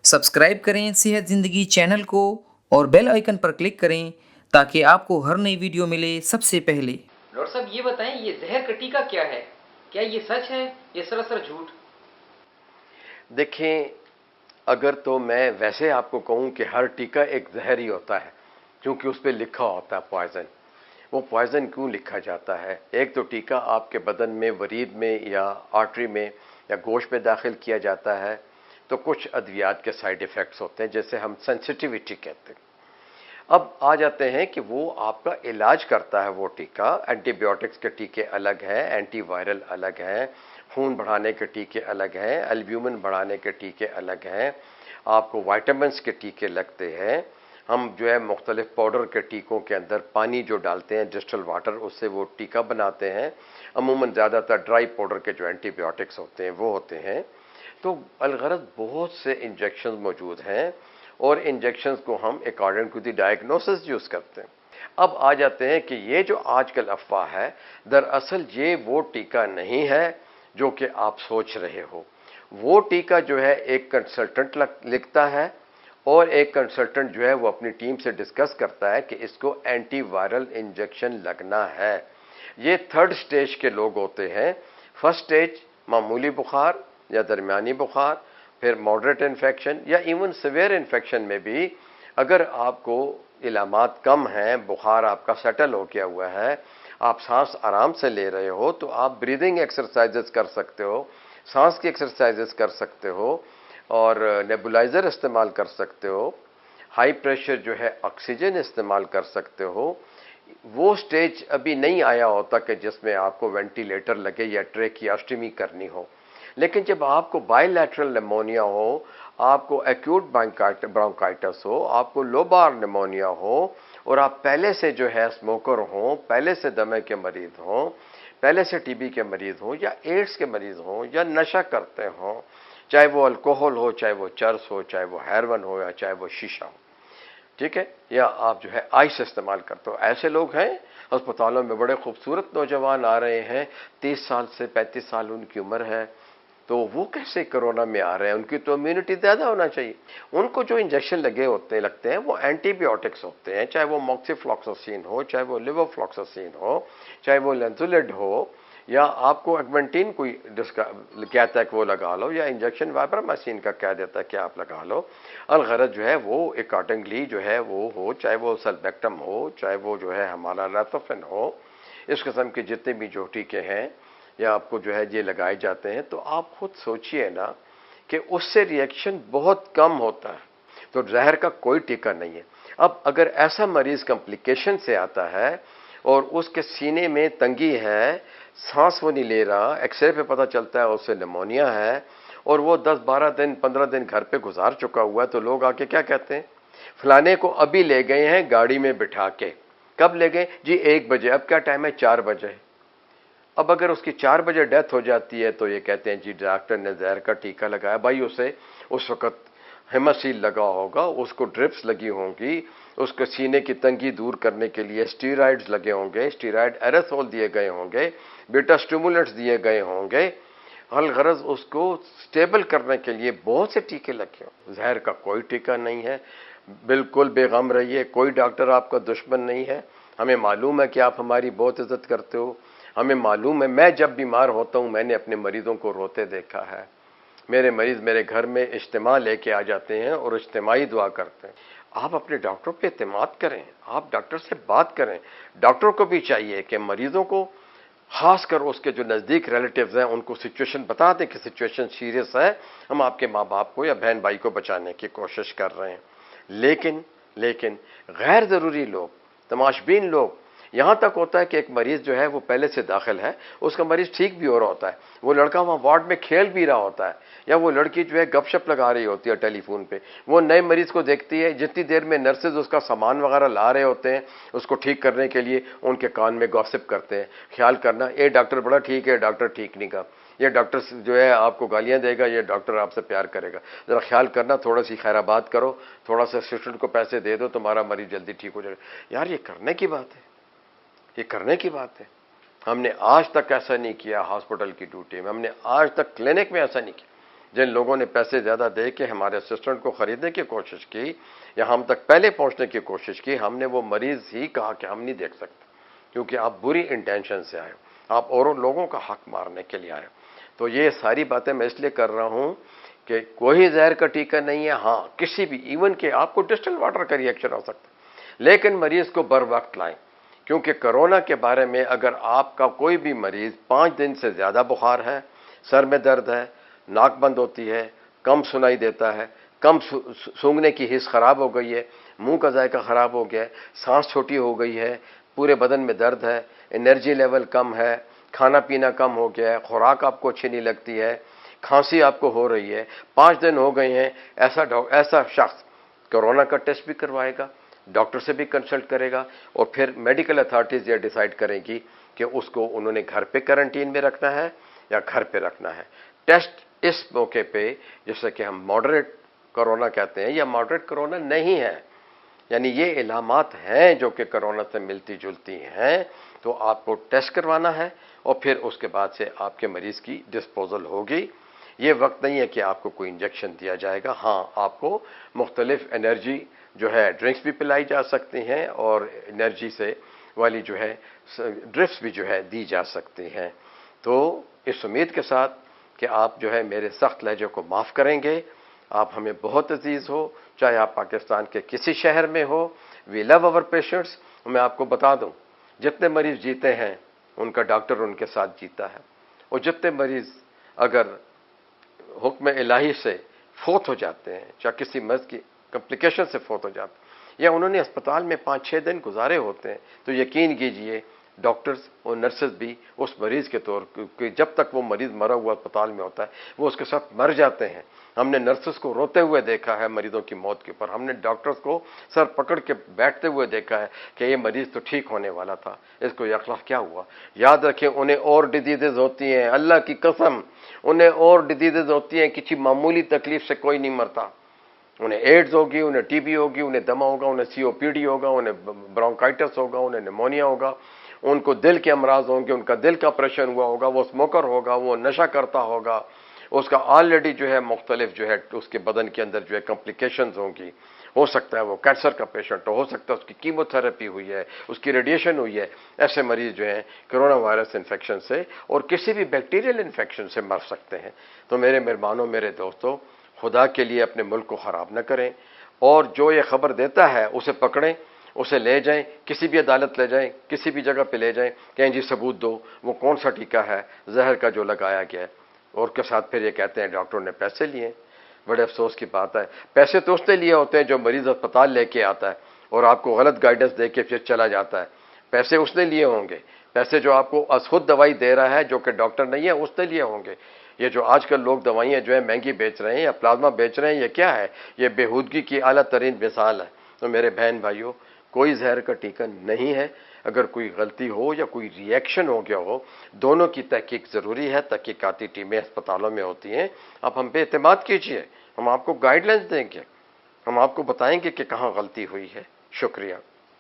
Subscribe करें सेहत ज़िंदगी चैनल को और बेल आइकन पर क्लिक करें ताकि आपको हर नई वीडियो मिले सबसे पहले। डॉक्टर साहब ये बताएं, ये जहर का टीका क्या है? क्या ये सच है या सरासर झूठ? देखें, अगर तो मैं वैसे आपको कहूं कि हर टीका एक जहर ही होता है, क्योंकि उस पर लिखा होता है पॉइजन। वो पॉइजन क्यों लिखा जाता है? एक तो टीका आपके बदन में वरीद में या आर्टरी में या गोश्त में दाखिल किया जाता है, तो कुछ अद्वियात के साइड इफ़ेक्ट्स होते हैं, जैसे हम सेंसिटिविटी कहते हैं। अब आ जाते हैं कि वो आपका इलाज करता है वो टीका। एंटीबायोटिक्स के टीके अलग हैं, एंटीवायरल अलग हैं, खून बढ़ाने के टीके अलग हैं, एल्ब्यूमिन बढ़ाने के टीके अलग हैं, आपको वाइटामिन्स के टीके लगते हैं। हम जो है मुख्तलिफ पाउडर के टीकों के अंदर पानी जो डालते हैं, डिस्टिल वाटर, उससे वो टीका बनाते हैं। अमूमन ज़्यादातर ड्राई पाउडर के जो एंटीबायोटिक्स होते हैं वो होते हैं। तो अलगरज बहुत से इंजेक्शन मौजूद हैं और इंजेक्शंस को हम according to the diagnosis use करते हैं। अब आ जाते हैं कि ये जो आजकल अफवाह है, दरअसल ये वो टीका नहीं है जो कि आप सोच रहे हो। वो टीका जो है एक कंसल्टेंट लिखता है और एक कंसल्टेंट जो है वो अपनी टीम से डिस्कस करता है कि इसको एंटीवायरल इंजेक्शन लगना है। ये थर्ड स्टेज के लोग होते हैं। फर्स्ट स्टेज मामूली बुखार या दरमियानी बुखार, फिर मॉडरेट इन्फेक्शन या इवन सिवियर इन्फेक्शन में भी अगर आपको इलामात कम हैं, बुखार आपका सेटल हो गया हुआ है, आप सांस आराम से ले रहे हो, तो आप ब्रीदिंग एक्सरसाइजेस कर सकते हो, सांस की एक्सरसाइजेस कर सकते हो और नेबुलाइजर इस्तेमाल कर सकते हो, हाई प्रेशर जो है ऑक्सीजन इस्तेमाल कर सकते हो। वो स्टेज अभी नहीं आया होता कि जिसमें आपको वेंटिलेटर लगे या ट्रेकियोस्टमी करनी हो। लेकिन जब आपको बायलैटरल निमोनिया हो, आपको एक्यूट ब्रोंकाइटिस हो, आपको लोबार निमोनिया हो और आप पहले से जो है स्मोकर हो, पहले से दमे के मरीज हो, पहले से टीबी के मरीज हो या एड्स के मरीज हो या नशा करते हो, चाहे वो अल्कोहल हो, चाहे वो चर्स हो, चाहे वो हेरोइन हो या चाहे वो शीशा हो, ठीक है, या आप जो है आइस इस्तेमाल करते हो, ऐसे लोग हैं अस्पतालों में। बड़े खूबसूरत नौजवान आ रहे हैं, 30 साल से 35 साल उनकी उम्र है, तो वो कैसे कोरोना में आ रहे हैं? उनकी तो इम्यूनिटी ज़्यादा होना चाहिए। उनको जो इंजेक्शन लगते हैं वो एंटीबायोटिक्स होते हैं, चाहे वो मॉक्सिफ्लॉक्सासिन हो, चाहे वो लिवोफ्लॉक्सासिन हो, चाहे वो लेंजुलिड हो, या आपको अगमेंटीन कोई कहता है कि वो लगा लो, या इंजेक्शन वाइब्रामाइसिन का कह देता है कि आप लगा लो। अलगरज जो है वो अकॉर्डिंगली जो है वो हो, चाहे वो सल्बेक्टम हो, चाहे वो जो है हमारा रेथोफेन हो, इस किस्म के जितने भी जो टीके हैं या आपको जो है ये लगाए जाते हैं, तो आप खुद सोचिए ना कि उससे रिएक्शन बहुत कम होता है। तो जहर का कोई टीका नहीं है। अब अगर ऐसा मरीज कॉम्प्लिकेशन से आता है और उसके सीने में तंगी है, सांस वो नहीं ले रहा, एक्सरे पे पता चलता है उससे निमोनिया है और वो 10-12 दिन 15 दिन घर पे गुजार चुका हुआ है, तो लोग आके क्या कहते हैं? फलाने को अभी ले गए हैं गाड़ी में बिठा के। कब ले गए जी? 1 बजे। अब क्या टाइम है? 4 बजे। अब अगर उसकी 4 बजे डेथ हो जाती है तो ये कहते हैं जी डॉक्टर ने जहर का टीका लगाया। भाई उसे उस वक्त हेमासील लगा होगा, उसको ड्रिप्स लगी होंगी, उसके सीने की तंगी दूर करने के लिए स्टीरॉइड्स लगे होंगे, स्टीरॉइड एरेसोल दिए गए होंगे, बीटा स्टिमुलेंट्स दिए गए होंगे। अलगरज उसको स्टेबल करने के लिए बहुत से टीके लगे हों। जहर का कोई टीका नहीं है। बिल्कुल बेगम रहिए, कोई डॉक्टर आपका दुश्मन नहीं है। हमें मालूम है कि आप हमारी बहुत इज्जत करते हो। हमें मालूम है, मैं जब बीमार होता हूं मैंने अपने मरीजों को रोते देखा है। मेरे मरीज मेरे घर में इज्तिमा लेके आ जाते हैं और इज्तिमाई दुआ करते हैं। आप अपने डॉक्टर पे एतमाद करें, आप डॉक्टर से बात करें। डॉक्टर को भी चाहिए कि मरीजों को, खासकर उसके जो नज़दीक रिलेटिव्स हैं, उनको सिचुएशन बता दें कि सिचुएशन सीरियस है, हम आपके माँ बाप को या बहन भाई को बचाने की कोशिश कर रहे हैं। लेकिन लेकिन गैर ज़रूरी लोग, तमाशबीन लोग, यहां तक होता है कि एक मरीज जो है वो पहले से दाखिल है, उसका मरीज ठीक भी हो रहा होता है, वो लड़का वहां वार्ड में खेल भी रहा होता है, या वो लड़की जो है गपशप लगा रही होती है टेलीफोन पे, वो नए मरीज को देखती है, जितनी देर में नर्सेज उसका सामान वगैरह ला रहे होते हैं उसको ठीक करने के लिए, उनके कान में गॉसिप करते हैं। ख्याल करना, ये डॉक्टर बड़ा ठीक है, डॉक्टर ठीक नहीं का, ये डॉक्टर जो है आपको गालियां देगा, ये डॉक्टर आपसे प्यार करेगा। जरा ख्याल करना, थोड़ा सी खैराबाद करो, थोड़ा सा असिस्टेंट को पैसे दे दो, तुम्हारा मरीज जल्दी ठीक हो जाएगा। यार ये करने की बात है, ये करने की बात है। हमने आज तक ऐसा नहीं किया हॉस्पिटल की ड्यूटी में, हमने आज तक क्लिनिक में ऐसा नहीं किया। जिन लोगों ने पैसे ज़्यादा दे के हमारे असिस्टेंट को ख़रीदने की कोशिश की या हम तक पहले पहुंचने की कोशिश की, हमने वो मरीज़ ही कहा कि हम नहीं देख सकते क्योंकि आप बुरी इंटेंशन से आए हो, आप औरों लोगों का हक मारने के लिए आए हो। तो ये सारी बातें मैं इसलिए कर रहा हूं कि कोई जहर का टीका नहीं है। हाँ, किसी भी इवन के आपको डिस्टिल वाटर का रिएक्शन हो सकता है, लेकिन मरीज को बर वक्त लाएं, क्योंकि कोरोना के बारे में अगर आपका कोई भी मरीज 5 दिन से ज़्यादा बुखार है, सर में दर्द है, नाक बंद होती है, कम सुनाई देता है, कम सूंघने की हिस्स खराब हो गई है, मुंह का जायका खराब हो गया है, सांस छोटी हो गई है, पूरे बदन में दर्द है, एनर्जी लेवल कम है, खाना पीना कम हो गया है, खुराक आपको अच्छी नहीं लगती है, खांसी आपको हो रही है, 5 दिन हो गए हैं, ऐसा शख्स कोरोना का टेस्ट भी करवाएगा, डॉक्टर से भी कंसल्ट करेगा और फिर मेडिकल अथॉरिटीज ये डिसाइड करेंगी कि उसको उन्होंने घर पे क्वारंटीन में रखना है या घर पे रखना है। टेस्ट इस मौके पे, जैसे कि हम मॉडरेट कोरोना कहते हैं या मॉडरेट कोरोना नहीं है, यानी ये इलामात हैं जो कि कोरोना से मिलती जुलती हैं, तो आपको टेस्ट करवाना है और फिर उसके बाद से आपके मरीज की डिस्पोजल होगी। ये वक्त नहीं है कि आपको कोई इंजेक्शन दिया जाएगा। हाँ, आपको मुख्तलिफ एनर्जी जो है ड्रिंक्स भी पिलाई जा सकती हैं और एनर्जी से वाली जो है ड्रिप्स भी जो है दी जा सकती हैं। तो इस उम्मीद के साथ कि आप जो है मेरे सख्त लहजे को माफ़ करेंगे। आप हमें बहुत अजीज़ हो, चाहे आप पाकिस्तान के किसी शहर में हो। We love our patients. मैं आपको बता दूं, जितने मरीज़ जीते हैं उनका डॉक्टर उनके साथ जीता है, और जितने मरीज़ अगर हुक्म इलाही से फोत हो जाते हैं, चाहे किसी मर्ज की कॉम्प्लिकेशन से फोत हो जाते हैं या उन्होंने अस्पताल में 5-6 दिन गुजारे होते हैं, तो यकीन कीजिए डॉक्टर्स और नर्सेज भी उस मरीज़ के तौर कि जब तक वो मरीज़ मरा हुआ अस्पताल में होता है वो उसके साथ मर जाते हैं। हमने नर्सेस को रोते हुए देखा है मरीजों की मौत के ऊपर, हमने डॉक्टर्स को सर पकड़ के बैठते हुए देखा है कि ये मरीज तो ठीक होने वाला था, इसको यकलाफ क्या हुआ। याद रखें, उन्हें और डिजीजेज होती हैं, अल्लाह की कसम उन्हें और डिजीजेज होती हैं, किसी मामूली तकलीफ से कोई नहीं मरता। उन्हें एड्स होगी, उन्हें टीबी होगी, उन्हें दमा होगा, उन्हें सीओपीडी होगा, उन्हें ब्रोंकाइटिस होगा, उन्हें निमोनिया होगा, उनको दिल के अमराज होंगे, उनका दिल का ऑपरेशन हुआ होगा, वो स्मोकर होगा, वो नशा करता होगा, उसका ऑलरेडी जो है मुख्तलिफ जो है उसके बदन के अंदर जो है कॉम्प्लिकेशंस होंगी। हो सकता है वो कैंसर का पेशेंट हो सकता है उसकी कीमोथेरेपी हुई है, उसकी रेडिएशन हुई है। ऐसे मरीज जो हैं कोरोना वायरस इन्फेक्शन से और किसी भी बैक्टीरियल इन्फेक्शन से मर सकते हैं। तो मेरे मेहमानों, मेरे दोस्तों, खुदा के लिए अपने मुल्क को ख़राब न करें और जो ये खबर देता है उसे पकड़ें, उसे ले जाएं, किसी भी अदालत ले जाएं, किसी भी जगह पे ले जाएं, कहें जी सबूत दो वो कौन सा टीका है जहर का जो लगाया गया है, और के साथ फिर ये कहते हैं डॉक्टर ने पैसे लिए। बड़े अफसोस की बात है, पैसे तो उसने लिए होते हैं जो मरीज अस्पताल लेके आता है और आपको गलत गाइडेंस दे के फिर चला जाता है। पैसे उसने लिए होंगे, पैसे जो आपको खुद दवाई दे रहा है जो कि डॉक्टर नहीं है उसने लिए होंगे। ये जो आजकल लोग दवाइयाँ जो है महंगी बेच रहे हैं या प्लाज्मा बेच रहे हैं, ये क्या है? ये बेहूदगी की आला तरीन मिसाल है। तो मेरे बहन भाइयों, कोई जहर का टीका नहीं है। अगर कोई गलती हो या कोई रिएक्शन हो गया हो, दोनों की तहकीक ज़रूरी है। तहकीकाती टीमें अस्पतालों में होती हैं। आप हम पे एतमाद कीजिए, हम आपको गाइडलाइंस देंगे, हम आपको बताएंगे कि कहाँ गलती हुई है। शुक्रिया।